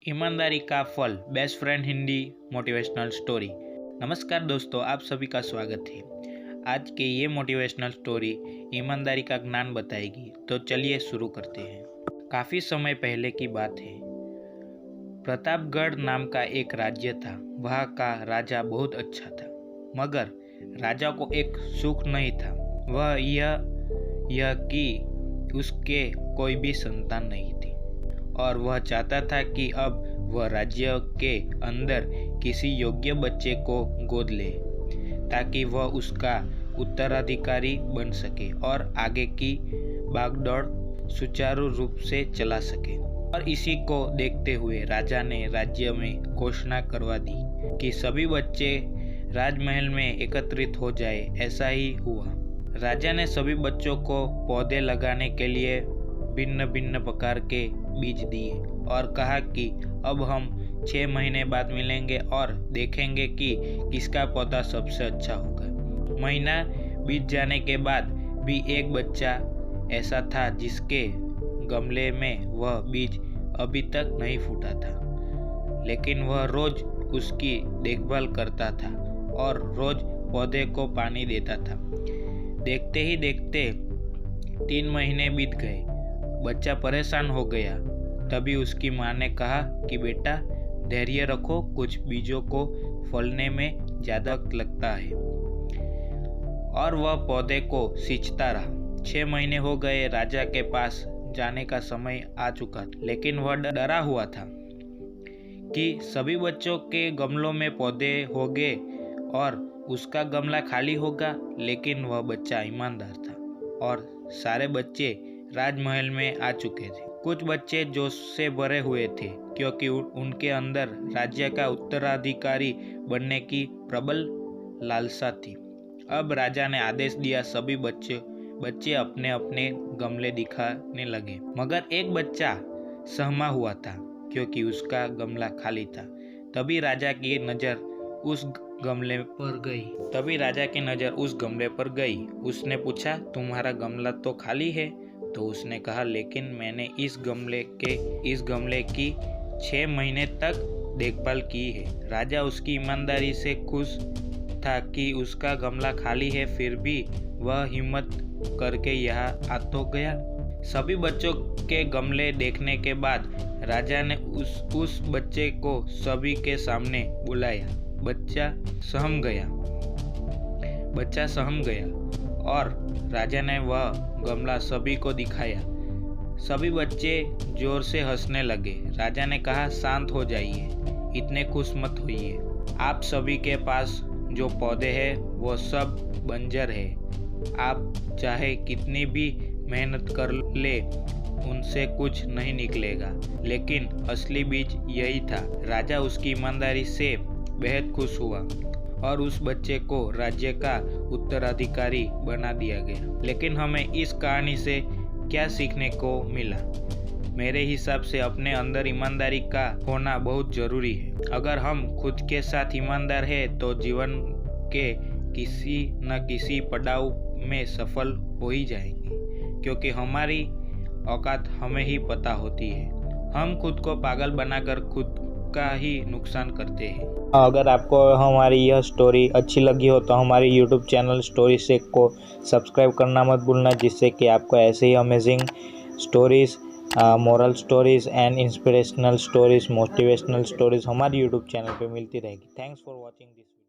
ईमानदारी का फल, best friend Hindi motivational story. नमस्कार दोस्तों, आप सभी का स्वागत है। आज के ये मोटिवेशनल स्टोरी ईमानदारी का ज्ञान बताएगी। तो चलिए शुरू करते हैं। काफ़ी समय पहले की बात है। प्रतापगढ़ नाम का एक राज्य था। वहाँ का राजा बहुत अच्छा था, मगर राजा को एक सुख नहीं था। वह यह कि उसके कोई भी संतान नहीं थी और वह चाहता था कि अब वह राज्य के अंदर किसी योग्य बच्चे को गोद ले ताकि वह उसका उत्तराधिकारी बन सके और आगे की भागदौड़ सुचारू रूप से चला सके। और इसी को देखते हुए राजा ने राज्य में घोषणा करवा दी कि सभी बच्चे राजमहल में एकत्रित हो जाए। ऐसा ही हुआ। राजा ने सभी बच्चों को पौधे लगाने के लिए भिन्न भिन्न प्रकार के बीज दिए और कहा कि अब हम 6 महीने बाद मिलेंगे और देखेंगे कि किसका पौधा सबसे अच्छा होगा। महीना बीत जाने के बाद भी एक बच्चा ऐसा था जिसके गमले में वह बीज अभी तक नहीं फूटा था, लेकिन वह रोज उसकी देखभाल करता था और रोज पौधे को पानी देता था। देखते ही देखते 3 महीने बीत गए। बच्चा परेशान हो गया। तभी उसकी माँ ने कहा कि बेटा धैर्य रखो, कुछ बीजों को फलने में ज़्यादा वक्त लगता है। और वह पौधे को सींचता रहा। 6 महीने हो गए। राजा के पास जाने का समय आ चुका था, लेकिन वह डरा हुआ था कि सभी बच्चों के गमलों में पौधे होंगे और उसका गमला खाली होगा। लेकिन वह बच्चा ईमानदार था और सारे बच्चे राजमहल में आ चुके थे। कुछ बच्चे जोश से भरे हुए थे क्योंकि उनके अंदर राज्य का उत्तराधिकारी बनने की प्रबल लालसा थी। अब राजा ने आदेश दिया, सभी बच्चे अपने अपने गमले दिखाने लगे, मगर एक बच्चा सहमा हुआ था क्योंकि उसका गमला खाली था। तभी राजा की नज़र उस गमले पर गई। उसने पूछा, तुम्हारा गमला तो खाली है? तो उसने कहा, लेकिन मैंने इस गमले की 6 महीने तक देखभाल की है। राजा उसकी ईमानदारी से खुश था कि उसका गमला खाली है, फिर भी वह हिम्मत करके यहाँ आ तो गया। सभी बच्चों के गमले देखने के बाद राजा ने उस बच्चे को सभी के सामने बुलाया। बच्चा सहम गया और राजा ने वह गमला सभी को दिखाया। सभी बच्चे जोर से हंसने लगे। राजा ने कहा, शांत हो जाइए, इतने खुश मत होइए। आप सभी के पास जो पौधे हैं वो सब बंजर है। आप चाहे कितनी भी मेहनत कर ले, उनसे कुछ नहीं निकलेगा। लेकिन असली बीज यही था। राजा उसकी ईमानदारी से बेहद खुश हुआ और उस बच्चे को राज्य का उत्तराधिकारी बना दिया गया। लेकिन हमें इस कहानी से क्या सीखने को मिला? मेरे हिसाब से अपने अंदर ईमानदारी का होना बहुत जरूरी है। अगर हम खुद के साथ ईमानदार हैं तो जीवन के किसी न किसी पड़ाव में सफल हो ही जाएंगे, क्योंकि हमारी औकात हमें ही पता होती है। हम खुद को पागल बनाकर खुद का ही नुकसान करते हैं। अगर आपको हमारी यह स्टोरी अच्छी लगी हो तो हमारी YouTube चैनल स्टोरी शेक को सब्सक्राइब करना मत भूलना, जिससे कि आपको ऐसे ही amazing stories, moral stories and inspirational stories, motivational stories हमारी YouTube चैनल पे मिलती रहेगी। Thanks for watching this video.